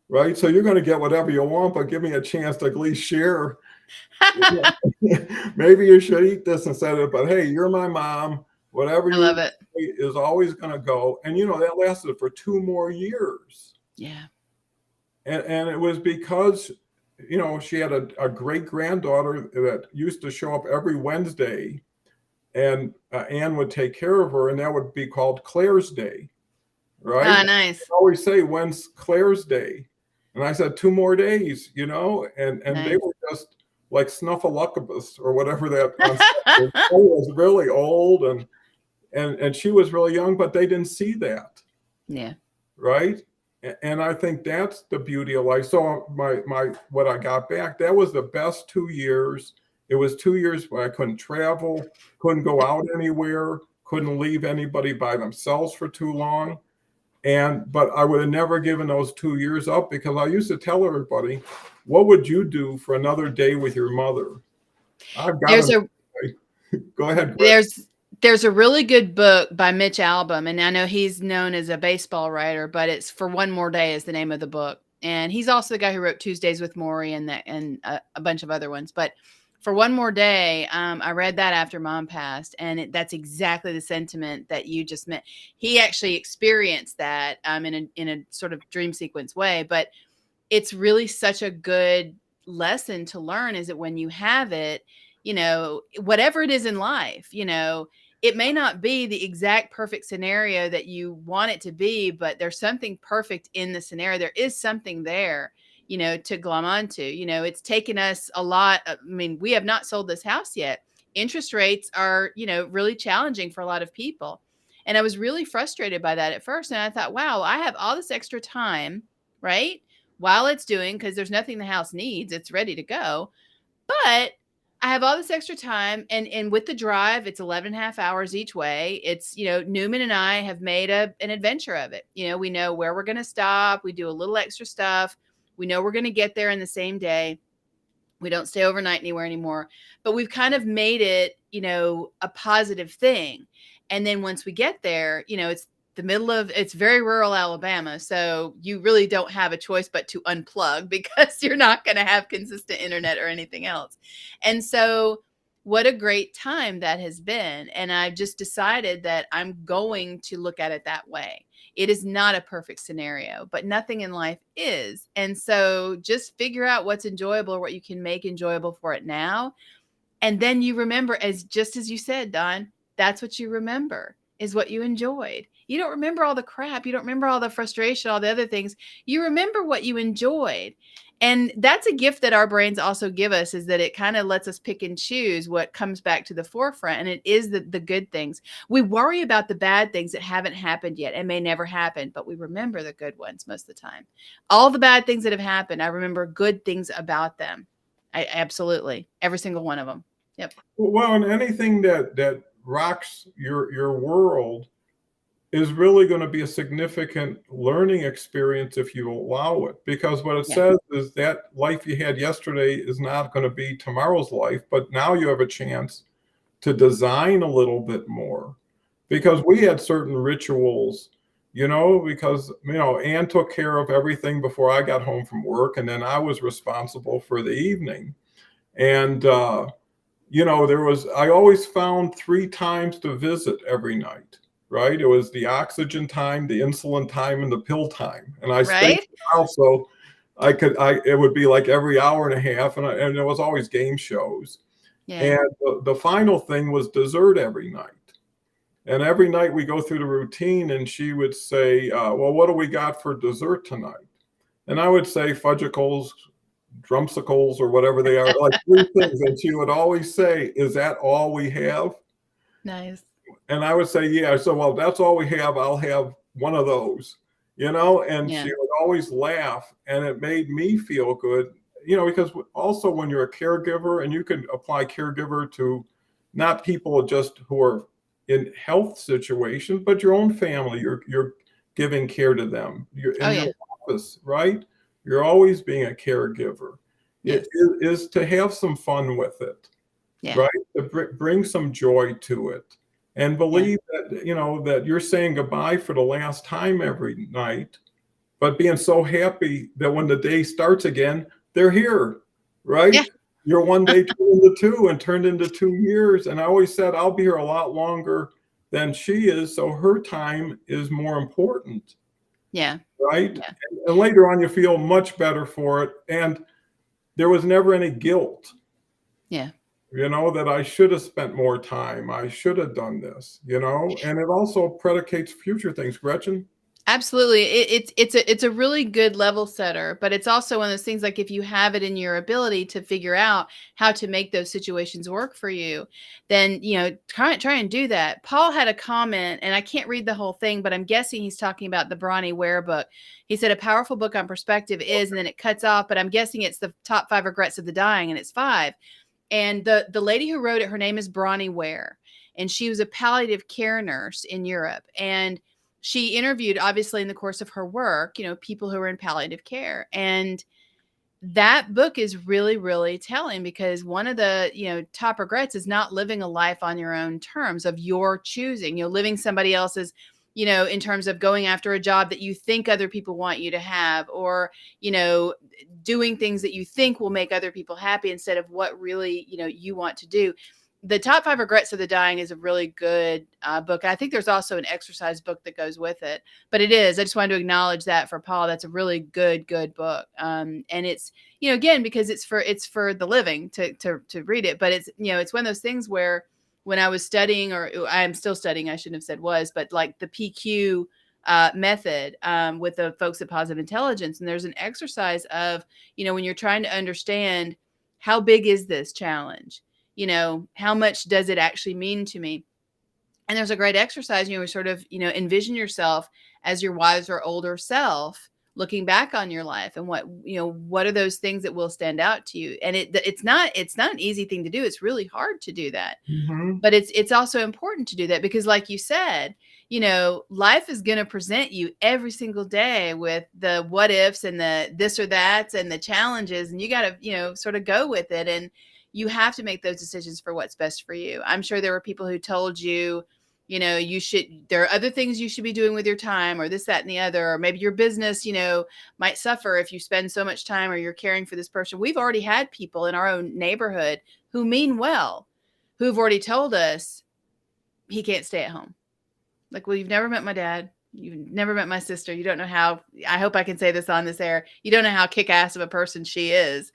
right? So you're going to get whatever you want, but give me a chance to at least share. Maybe you should eat this instead of, but hey, you're my mom. Whatever I love it. is always going to go. And, that lasted for 2 more years. Yeah. And it was because, she had a great granddaughter that used to show up every Wednesday, and Ann would take care of her, and that would be called Claire's Day, right? Oh, nice. I always say, when's Claire's Day? And I said, 2 more days, and Nice. they were just like Snuffleupagus or whatever that was really old, and she was really young, but they didn't see that. Yeah. Right. And I think that's the beauty of life. So what I got back, that was the best 2 years. It was 2 years where I couldn't travel, couldn't go out anywhere, couldn't leave anybody by themselves for too long. But I would have never given those 2 years up, because I used to tell everybody, what would you do for another day with your mother? Go ahead. There's a really good book by Mitch Albom, and I know he's known as a baseball writer, but it's For One More Day is the name of the book. And he's also the guy who wrote Tuesdays with Morrie and a bunch of other ones. But For One More Day, I read that after Mom passed, and that's exactly the sentiment that you just meant. He actually experienced that in a sort of dream sequence way, but it's really such a good lesson to learn, is that when you have it, whatever it is in life, it may not be the exact perfect scenario that you want it to be, but there's something perfect in the scenario. There is something there, to glom onto. It's taken us a lot. I mean, we have not sold this house yet. Interest rates are, really challenging for a lot of people. And I was really frustrated by that at first. And I thought, wow, I have all this extra time, right? While it's doing, because there's nothing the house needs, it's ready to go. But I have all this extra time, and with the drive, it's 11.5 hours each way. It's, Newman and I have made an adventure of it. We know where we're going to stop. We do a little extra stuff. We know we're going to get there in the same day. We don't stay overnight anywhere anymore, but we've kind of made it, a positive thing. And then once we get there, it's very rural Alabama. So you really don't have a choice but to unplug, because you're not going to have consistent internet or anything else. And so what a great time that has been. And I've just decided that I'm going to look at it that way. It is not a perfect scenario, but nothing in life is. And so just figure out what's enjoyable, or what you can make enjoyable for it now. And then you remember, just as you said, Don, that's what you remember. is what you enjoyed. You don't remember all the crap. You don't remember all the frustration, all the other things. You remember what you enjoyed. And that's a gift that our brains also give us, is that it kind of lets us pick and choose what comes back to the forefront. And it is the good things. We worry about the bad things that haven't happened yet and may never happen, but we remember the good ones most of the time. All the bad things that have happened, I remember good things about them. I absolutely, every single one of them. Yep. Well, and anything that rocks your world is really going to be a significant learning experience if you allow it. Because what it Yeah. says is that life you had yesterday is not going to be tomorrow's life, but now you have a chance to design a little bit more. Because we had certain rituals, because, Ann took care of everything before I got home from work, and then I was responsible for the evening. And, I always found 3 times to visit every night, right? It was the oxygen time, the insulin time, and the pill time. And I spaced Right? it out so it would be like every hour and a half, and there was always game shows. Yeah. And the final thing was dessert every night. And every night we go through the routine, and she would say, well, what do we got for dessert tonight? And I would say fudgicles, drumsicles, or whatever they are, like 3 things. And she would always say, is that all we have? Nice. And I would say, yeah. So, well, that's all we have. I'll have one of those, and Yeah. she would always laugh, and it made me feel good, because also when you're a caregiver, and you can apply caregiver to not people just who are in health situations, but your own family, you're giving care to them. You're in Oh, your yeah. office, right? You're always being a caregiver. Yes. It is to have some fun with it, Yeah. right? To bring some joy to it, and believe that, that you're saying goodbye for the last time every night, but being so happy that when the day starts again, they're here, right? Yeah. Your one day turned into 2 and turned into 2 years. And I always said, I'll be here a lot longer than she is. So her time is more important. Yeah. Right. Yeah. And later on, you feel much better for it. And there was never any guilt. Yeah. That I should have spent more time. I should have done this, and it also predicates future things. Gretchen? Absolutely. It's a really good level setter, but it's also one of those things, like, if you have it in your ability to figure out how to make those situations work for you, then, try and do that. Paul had a comment, and I can't read the whole thing, but I'm guessing he's talking about the Bronnie Ware book. He said a powerful book on perspective is, and then it cuts off, but I'm guessing it's the top 5 regrets of the dying, and it's 5. And the lady who wrote it, her name is Bronnie Ware, and she was a palliative care nurse in Europe. And she interviewed, obviously, in the course of her work, people who were in palliative care. And that book is really, really telling, because one of the, top regrets is not living a life on your own terms of your choosing, living somebody else's, in terms of going after a job that you think other people want you to have, or, doing things that you think will make other people happy instead of what really, you want to do. The top 5 regrets of the dying is a really good book. I think there's also an exercise book that goes with it, but I just wanted to acknowledge that for Paul. That's a really good book. And it's, again, because it's for the living to read it, but it's one of those things where when I was studying, or I am still studying, I shouldn't have said was, but like the PQ method with the folks at Positive Intelligence. And there's an exercise of, when you're trying to understand how big is this challenge, how much does it actually mean to me? And there's a great exercise, sort of, envision yourself as your wiser or older self looking back on your life, and what are those things that will stand out to you? And it's not an easy thing to do. It's really hard to do that. Mm-hmm. But it's also important to do that, because like you said, life is going to present you every single day with the what ifs and the this or that's and the challenges, and you got to, sort of go with it. And you have to make those decisions for what's best for you. I'm sure there were people who told you, there are other things you should be doing with your time, or this, that, and the other, or maybe your business, might suffer if you spend so much time, or you're caring for this person. We've already had people in our own neighborhood who mean well, who've already told us he can't stay at home. Like, well, you've never met my dad. You've never met my sister. You don't know how, I hope I can say this on this air, you don't know how kick-ass of a person she is.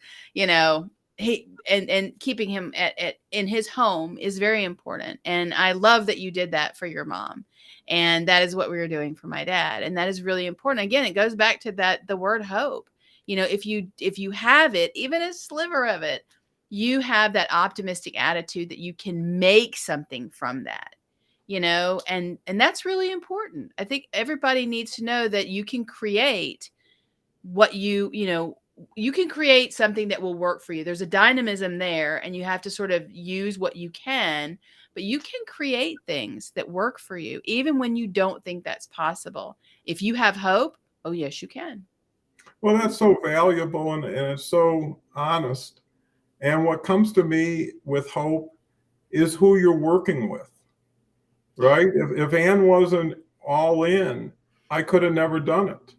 and keeping him at in his home is very important. And I love that you did that for your mom. And that is what we were doing for my dad. And that is really important. Again, it goes back to that the word hope. You know, if you have it, even a sliver of it, you have that optimistic attitude that you can make something from that. You know, and that's really important. I think everybody needs to know that you can create what you know, you can create something that will work for you. There's a dynamism there, and you have to sort of use what you can, but you can create things that work for you, even when you don't think that's possible. If you have hope, oh, yes, you can. Well, that's so valuable and it's so honest. And what comes to me with hope is who you're working with, Yeah. right? If Ann wasn't all in, I could have never done it,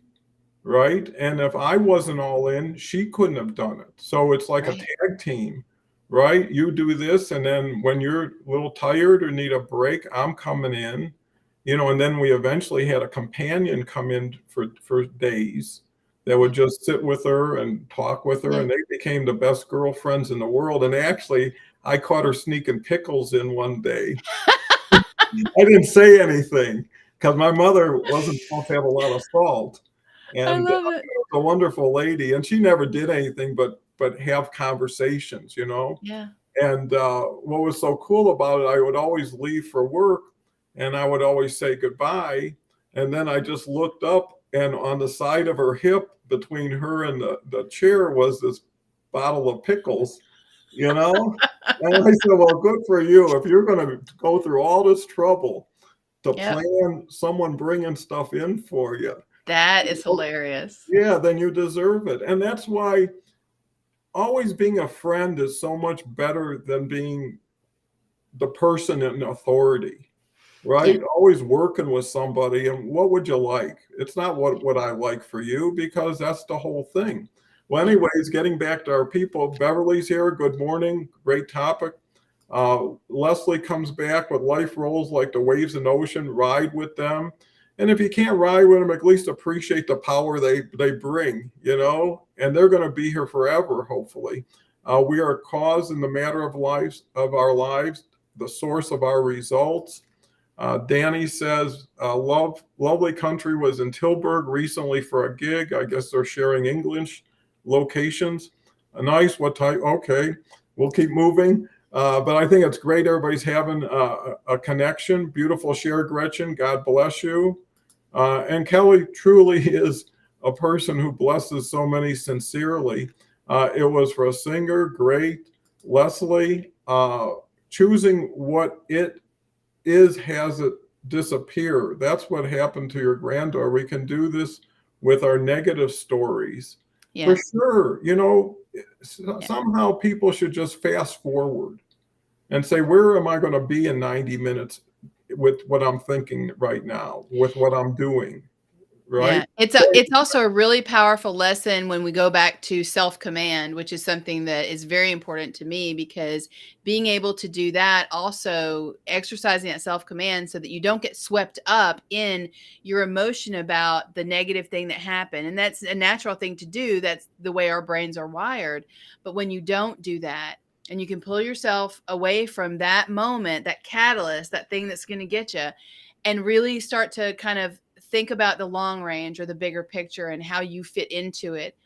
right? And if I wasn't all in, she couldn't have done it. So it's like a Right. tag team, right? You do this, and then when you're a little tired or need a break, I'm coming in, and then we eventually had a companion come in for days that would just sit with her and talk with her, Yeah. and they became the best girlfriends in the world. And actually, I caught her sneaking pickles in one day. I didn't say anything because my mother wasn't supposed to have a lot of salt. I And love it. a wonderful lady, and she never did anything but have conversations, Yeah. And what was so cool about it, I would always leave for work, and I would always say goodbye, and then I just looked up, and on the side of her hip, between her and the chair, was this bottle of pickles, you know. And I said, "Well, good for you. If you're going to go through all this trouble to Yep. plan someone bringing stuff in for you." That is hilarious. Yeah, then you deserve it. And that's why always being a friend is so much better than being the person in authority, Yeah. right? Always working with somebody. And what would you like? It's not what I like for you, because that's the whole thing. Well, Yeah. anyways, getting back to our people, Beverly's here. Good morning. Great topic. Leslie comes back with life rolls like the waves in the ocean, ride with them. And if you can't ride with them, at least appreciate the power they bring, and they're going to be here forever, hopefully. We are a cause in the matter of our lives, the source of our results. Danny says, lovely country, was in Tilburg recently for a gig. I guess they're sharing English locations. Nice. What type? Okay. We'll keep moving. But I think it's great everybody's having a connection. Beautiful share, Gretchen. God bless you. And Kelly truly is a person who blesses so many sincerely. It was for a singer, great. Leslie, choosing what it is has it disappear. That's what happened to your granddaughter. We can do this with our negative stories. For Yeah. sure. Yeah. Somehow people should just fast forward and say, where am I going to be in 90 minutes with what I'm thinking right now, with what I'm doing, right? Yeah, it's also a really powerful lesson when we go back to self-command, which is something that is very important to me, because being able to do that, also exercising that self-command so that you don't get swept up in your emotion about the negative thing that happened. And that's a natural thing to do. That's the way our brains are wired. But when you don't do that, and you can pull yourself away from that moment, that catalyst, that thing that's going to get you, and really start to kind of think about the long range or the bigger picture and how you fit into it.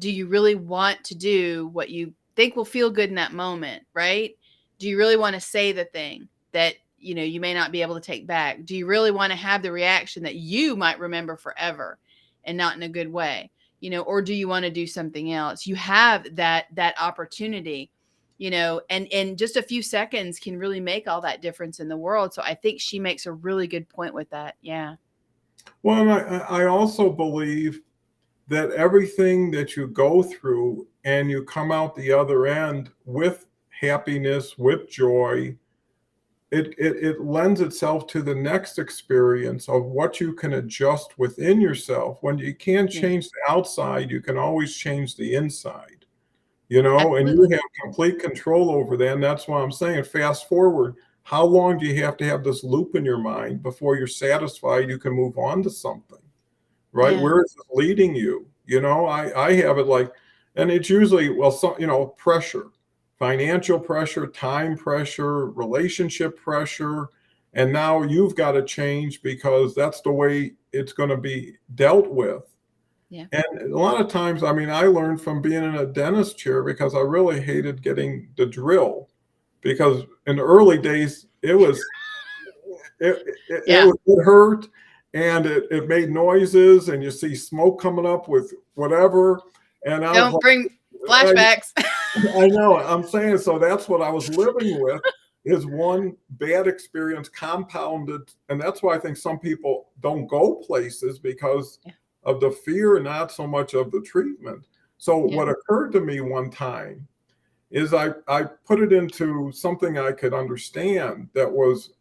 Do you really want to do what you think will feel good in that moment, right? Do you really want to say the thing that you may not be able to take back? Do you really want to have the reaction that you might remember forever and not in a good way? Or do you want to do something else? You have that opportunity, and just a few seconds can really make all that difference in the world. So I think she makes a really good point with that. Yeah. Well, and I also believe that everything that you go through and you come out the other end with happiness, with joy, it lends itself to the next experience of what you can adjust within yourself. When you can't Yeah. change the outside, you can always change the inside, and you Absolutely. have complete control over that. And that's why I'm saying fast forward. How long do you have this loop in your mind before you're satisfied you can move on to something? Right? Yeah. Where is it leading you? I have it like, and it's usually, well, pressure. financial pressure, time pressure, relationship pressure. And now you've got to change because that's the way it's going to be dealt with. Yeah. And a lot of times, I mean, I learned from being in a dentist chair because I really hated getting the drill, because in the early days, it was, it hurt, and it made noises, and you see smoke coming up with whatever. And I was Don't like, bring flashbacks. I know, I'm saying, so that's what I was living with, is one bad experience compounded. And that's why I think some people don't go places, because of the fear, not so much of the treatment. So what occurred to me one time is I put it into something I could understand, that was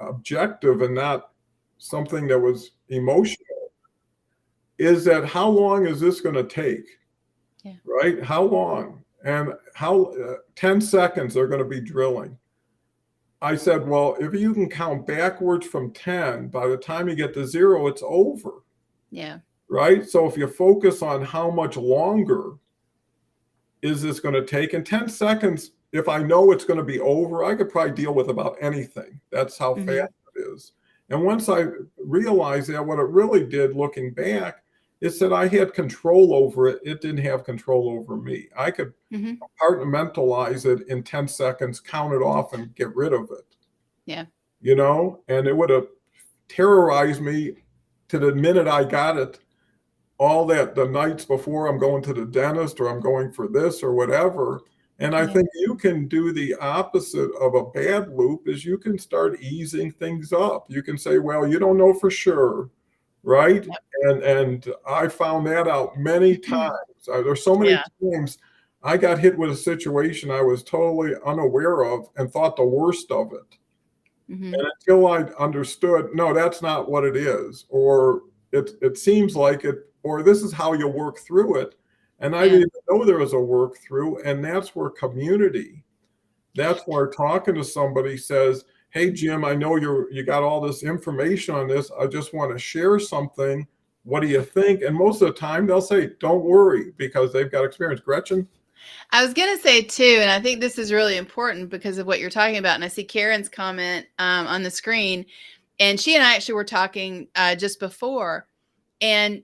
objective and not something that was emotional. Is that, how long is this going to take? Yeah. Right? How long? And how 10 seconds they're going to be drilling. I said, well, if you can count backwards from 10, by the time you get to 0, it's over. Yeah. Right? So if you focus on how much longer is this going to take, in 10 seconds, if I know it's going to be over, I could probably deal with about anything. That's how fast it is. And once I realized that, what it really did, looking back, is that I had control over it. It didn't have control over me. I could compartmentalize it in 10 seconds, count it off, and get rid of it. Yeah. You know, and it would have terrorized me to the minute I got it. All that, the nights before I'm going to the dentist, or I'm going for this or whatever. And I think you can do the opposite of a bad loop, is you can start easing things up. You can say, well, you don't know for sure, right? And I found that out many times. There's so many times I got hit with a situation I was totally unaware of and thought the worst of it. And until I understood, no, that's not what it is, or it seems like it, or this is how you work through it. And I didn't even know there was a work through. And that's where community, that's where talking to somebody says, hey, Jim, I know you got all this information on this. I just want to share something. What do you think? And most of the time they'll say, don't worry, because they've got experience. Gretchen? I was going to say too, and I think this is really important because of what you're talking about. And I see Karen's comment on the screen, and she and I actually were talking just before. And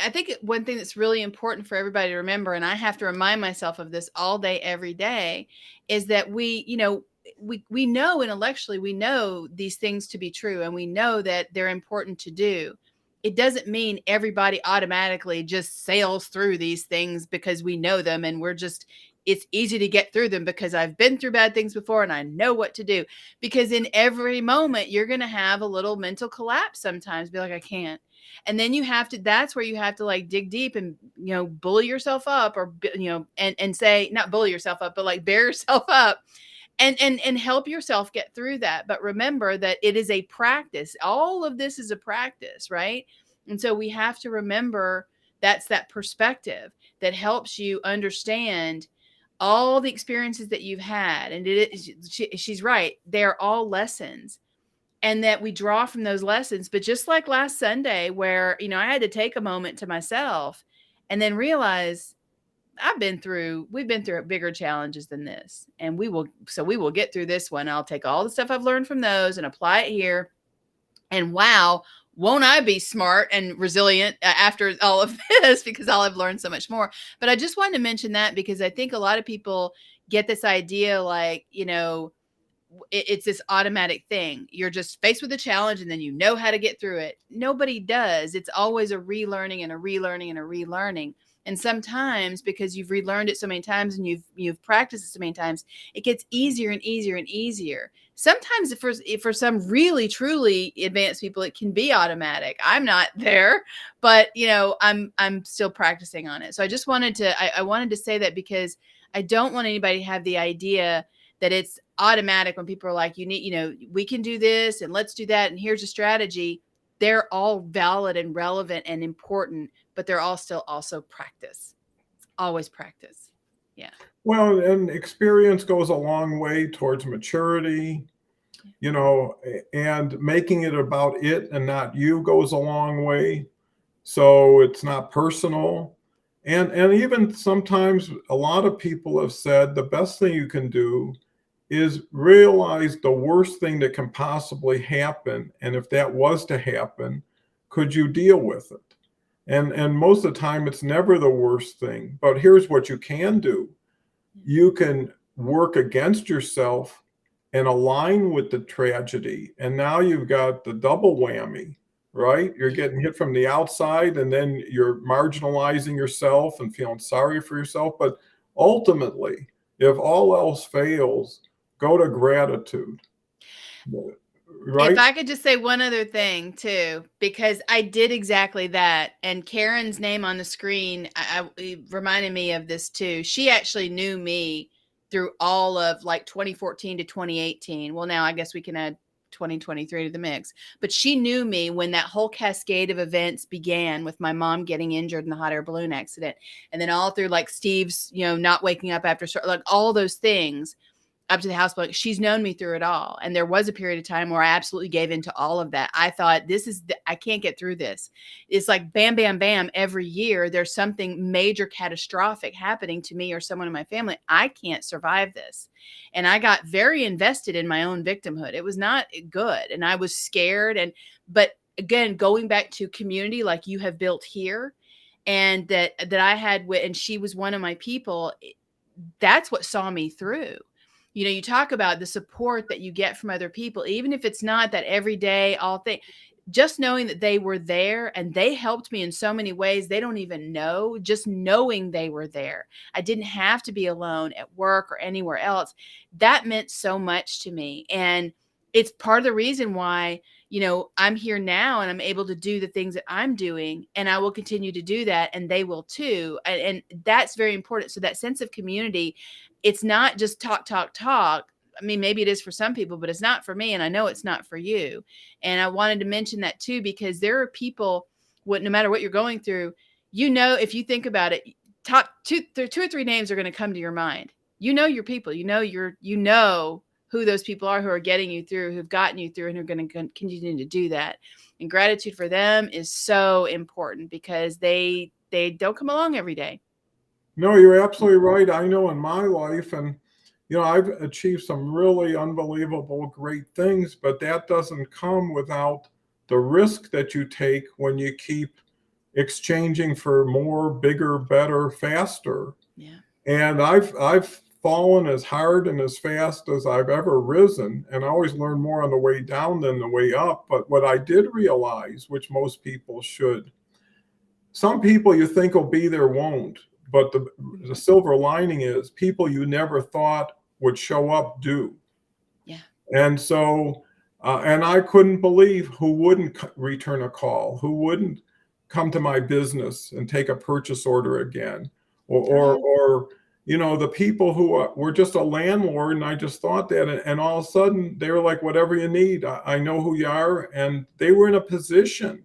I think one thing that's really important for everybody to remember, and I have to remind myself of this all day, every day, is that we know intellectually, we know these things to be true, and we know that they're important to do. It doesn't mean everybody automatically just sails through these things because we know them, and it's easy to get through them because I've been through bad things before and I know what to do. Because in every moment, you're going to have a little mental collapse sometimes, be like, I can't. And then that's where you have to like dig deep and, bully yourself up, or, and say, not bully yourself up, but like bear yourself up and help yourself get through that. But remember that it is a practice. All of this is a practice, right? And so we have to remember that's that perspective that helps you understand all the experiences that you've had. And she's right. They're all lessons. And that we draw from those lessons. But just like last Sunday, where, I had to take a moment to myself and then realize we've been through bigger challenges than this. And we will get through this one. I'll take all the stuff I've learned from those and apply it here. And wow, won't I be smart and resilient after all of this, because I'll have learned so much more. But I just wanted to mention that because I think a lot of people get this idea like, it's this automatic thing. You're just faced with a challenge and then you know how to get through it. Nobody does. It's always a relearning and a relearning and a relearning. And sometimes because you've relearned it so many times and you've practiced it so many times, it gets easier and easier and easier. Sometimes for some really, truly advanced people, it can be automatic. I'm not there, but I'm still practicing on it. So I just wanted to say that because I don't want anybody to have the idea that it's automatic when people are like, we can do this and let's do that. And here's a strategy. They're all valid and relevant and important, but they're all still also practice. It's always practice. Yeah. Well, and experience goes a long way towards maturity, and making it about it and not you goes a long way. So it's not personal. And even sometimes a lot of people have said the best thing you can do is realize the worst thing that can possibly happen. And if that was to happen, could you deal with it? And most of the time it's never the worst thing. But here's what you can do. You can work against yourself and align with the tragedy. And now you've got the double whammy, right? You're getting hit from the outside and then you're marginalizing yourself and feeling sorry for yourself. But ultimately, if all else fails, go to gratitude, If right? I could just say one other thing too, because I did exactly that. And Karen's name on the screen it reminded me of this too. She actually knew me through all of like 2014 to 2018. Well, now I guess we can add 2023 to the mix. But she knew me when that whole cascade of events began with my mom getting injured in the hot air balloon accident. And then all through like Steve's, not waking up after, like all those things up to the house, but she's known me through it all. And there was a period of time where I absolutely gave into all of that. I thought I can't get through this. It's like bam, bam, bam. Every year there's something major catastrophic happening to me or someone in my family. I can't survive this. And I got very invested in my own victimhood. It was not good. And I was scared. But again, going back to community, like you have built here, and that I had and she was one of my people. That's what saw me through. You talk about the support that you get from other people, even if it's not that everyday all thing, just knowing that they were there and they helped me in so many ways they don't even know, just knowing they were there. I didn't have to be alone at work or anywhere else. That meant so much to me. And it's part of the reason why, I'm here now and I'm able to do the things that I'm doing, and I will continue to do that, and they will too. And that's very important. So that sense of community, it's not just talk, talk, talk. I mean, maybe it is for some people, but it's not for me. And I know it's not for you. And I wanted to mention that too, because there are people, no matter what you're going through, if you think about it, top two or three names are going to come to your mind. Your people, who those people are who are getting you through, who've gotten you through, and who are going to continue to do that. And gratitude for them is so important because they don't come along every day. No, you're absolutely right. I know in my life, and I've achieved some really unbelievable, great things, but that doesn't come without the risk that you take when you keep exchanging for more, bigger, better, faster. Yeah. And I've fallen as hard and as fast as I've ever risen, and I always learn more on the way down than the way up. But what I did realize, which most people should, some people you think will be there won't. But the silver lining is people you never thought would show up do. Yeah. And so, and I couldn't believe who wouldn't return a call, who wouldn't come to my business and take a purchase order again, or the people who were just a landlord, and I just thought that, and all of a sudden they were like, whatever you need, I know who you are, and they were in a position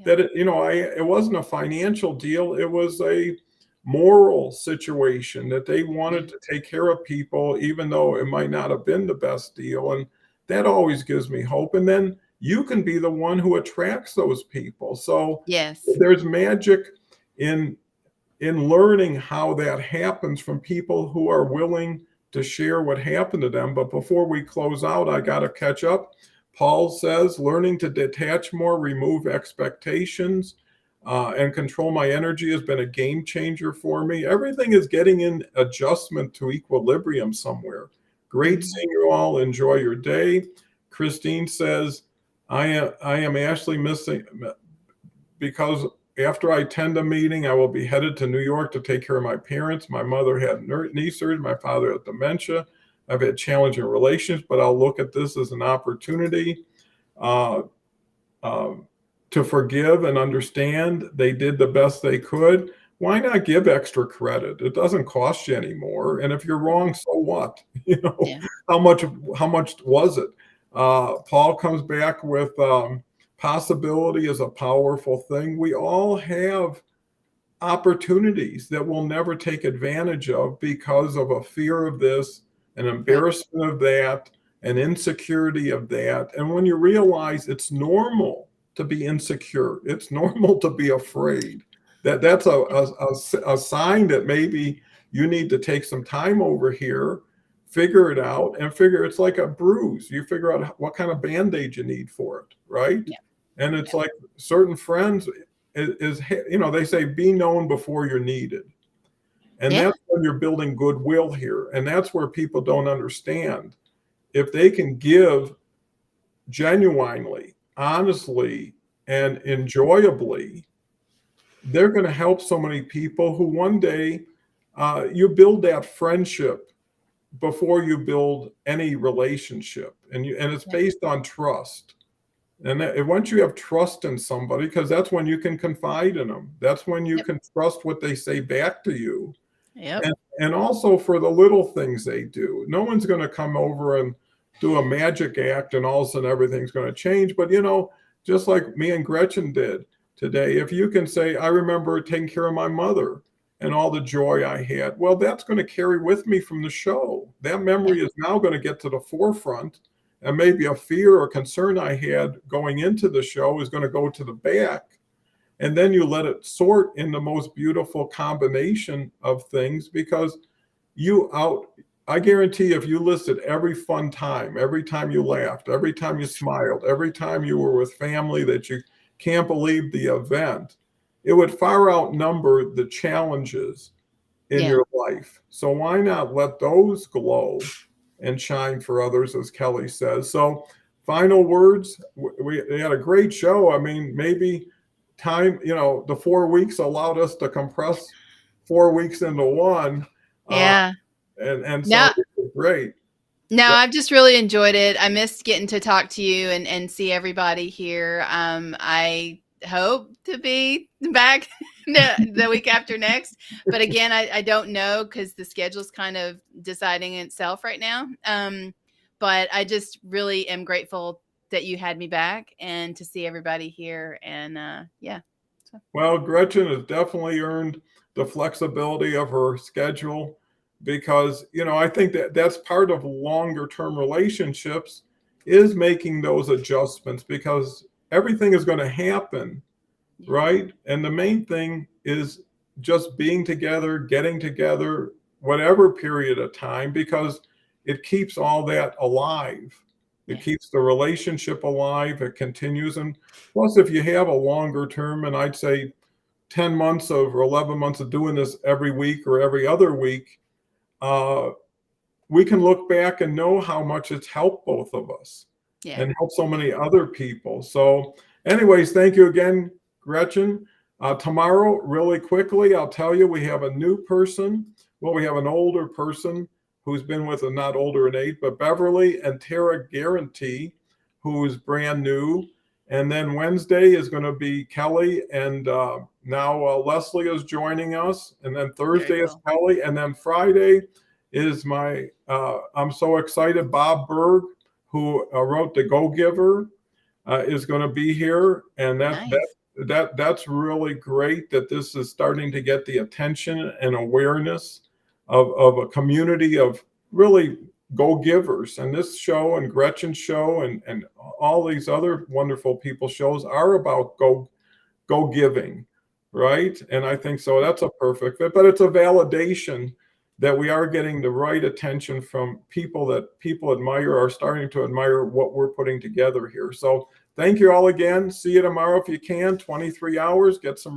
that it wasn't a financial deal, it was a moral situation that they wanted to take care of people, even though it might not have been the best deal. And that always gives me hope. And then you can be the one who attracts those people. So yes, there's magic in learning how that happens from people who are willing to share what happened to them. But before we close out, I got to catch up. Paul says, learning to detach more, remove expectations, and control my energy has been a game changer for me. Everything is getting in adjustment to equilibrium somewhere. Great seeing you all. Enjoy your day. Christine says, I am Ashley missing because after I attend a meeting, I will be headed to New York to take care of my parents. My mother had knee surgery. My father had dementia. I've had challenging relations, but I'll look at this as an opportunity to forgive and understand they did the best they could. Why not give extra credit? It doesn't cost you anymore. And if you're wrong, so what? Yeah. How much was it? Paul comes back with possibility is a powerful thing. We all have opportunities that we'll never take advantage of because of a fear of this, an embarrassment of that, an insecurity of that. And when you realize it's normal to be insecure, it's normal to be afraid. that's a sign that maybe you need to take some time over here, figure it out, and figure it's like a bruise. You figure out what kind of band-aid you need for it, right? Yeah. And it's Yeah. like certain friends is they say be known before you're needed. And Yeah. that's when you're building goodwill here. And that's where people don't understand. If they can give genuinely, honestly, and enjoyably, they're going to help so many people who one day you build that friendship before you build any relationship, and it's Yeah. based on trust. And once you have trust in somebody, because that's when you can confide in them, that's when you Yep. can trust what they say back to you, Yep. and also for the little things they do. No one's going to come over and do a magic act and all of a sudden everything's going to change. But just like me and Gretchen did today, if you can say, I remember taking care of my mother and all the joy I had, well, that's going to carry with me from the show. That Yeah. memory is now going to get to the forefront, and maybe a fear or concern I had going into the show is going to go to the back. And then you let it sort in the most beautiful combination of things, because I guarantee if you listed every fun time, every time you laughed, every time you smiled, every time you were with family that you can't believe the event, it would far outnumber the challenges in Yeah. your life. So why not let those glow and shine for others, as Kelly says? So final words, we had a great show. I mean, maybe time, the 4 weeks allowed us to compress 4 weeks into one. Yeah. And so No, it was great. no, I've just really enjoyed it. I missed getting to talk to you and see everybody here. I hope to be back the week after next. But again, I don't know because the schedule's kind of deciding itself right now. But I just really am grateful that you had me back and to see everybody here. And yeah. Well, Gretchen has definitely earned the flexibility of her schedule, because, I think that that's part of longer term relationships, is making those adjustments, because everything is going to happen, right? And the main thing is just being together, getting together, whatever period of time, because it keeps all that alive. It Yeah. keeps the relationship alive. It continues. And plus, if you have a longer term, and I'd say 10 months or 11 months of doing this every week or every other week, we can look back and know how much it's helped both of us Yeah. and help so many other people. So, anyways, thank you again, Gretchen. Tomorrow, really quickly, I'll tell you, we have a new person. Well, we have an older person who's been with us, not older in age, but Beverly and Tara Guarantee, who is brand new. And then Wednesday is going to be Kelly, and now Leslie is joining us. And then Thursday Very is cool. Kelly. And then Friday is I'm so excited, Bob Berg, who wrote The Go-Giver, is going to be here. And Nice. that's really great that this is starting to get the attention and awareness of a community of really go-givers. And this show and Gretchen's show and all these other wonderful people shows are about go-giving, right? And I think so that's a perfect fit, but it's a validation that we are getting the right attention from people that people admire, are starting to admire what we're putting together here. So thank you all again. See you tomorrow if you can, 23 hours, get some